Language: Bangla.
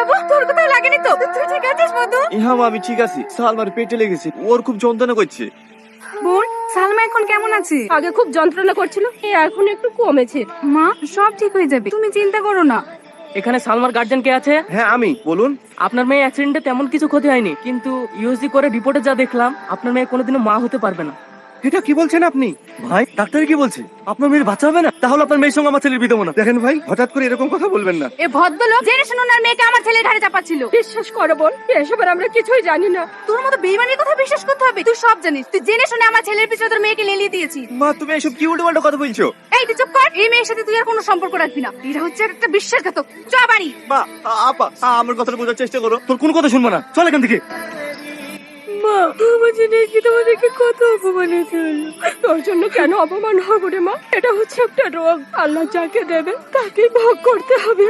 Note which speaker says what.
Speaker 1: বাবা তোর কোথাও লাগেনি তো? তুই ঠিক আছিস মধু?
Speaker 2: হ্যাঁ মা, আমি ঠিক আছি। সালমার পেটে লেগেছে, ওর খুব যন্ত্রণা করছে।
Speaker 1: বোন, সালমা এখন কেমন আছে?
Speaker 3: আগে খুব যন্ত্রণা করছিল, এখন একটু কমেছে।
Speaker 1: মা, সব ঠিক হয়ে যাবে, তুমি চিন্তা করো না।
Speaker 3: এখানে সালমার গার্জিয়ান কে আছে?
Speaker 2: হ্যাঁ আমি, বলুন।
Speaker 3: আপনার মেয়ে অ্যাক্সিডেন্টে তেমন কিছু ক্ষতি হয়নি, কিন্তু ইউএসজি করে রিপোর্টে যা দেখলাম আপনার মেয়ে কোনোদিনও মা হতে পারবে না।
Speaker 2: এটা কি বলছেন আপনি? ভাই, ডাক্তার কি বলছে? আপনার মেয়ের বাচ্চা হবে না? তাহলে আপনার মেয়ের সঙ্গে আমার ছেলের বিয়ে দেবো না। দেখেন ভাই, হঠাৎ করে এরকম কথা বলবেন না।
Speaker 1: এ ভদ্রলোক জেনে শুনুন আর মেয়েকে আমার ছেলের ঘাড়ে চাপাচ্ছিল।
Speaker 3: বিশ্বাস করো বোন, এসবের আমরা কিছুই জানি না।
Speaker 1: তোর মতো বেইমানির কথা বিশ্বাস করতে হবে? তুই সব জানিস, তুই জেনে শুনে আমার ছেলের পিছনে তোর মেয়েকে লেলিয়ে দিয়েছিস।
Speaker 2: মা, তুমি এসব কি উল্টো কথা বলছো?
Speaker 1: এই তুই চুপ কর, এই মেয়ের সাথে তুই আর কোনো সম্পর্ক রাখবি না। এটা হচ্ছে একটা বিশ্বাসঘাতক। চ বাড়ি।
Speaker 2: মা, আপা, আমার কথাটা বোঝার চেষ্টা করো। তোর কোন কথা শুনবো না, চল এখান থেকে।
Speaker 3: মা, আমার জন্য কি তোমাদেরকে কত অপমানিত হলো। তোর জন্য কেন অপমান হবো রে মা? এটা হচ্ছে একটা রোগ, আল্লাহ যাকে দেবে তাকে ভোগ করতে হবে।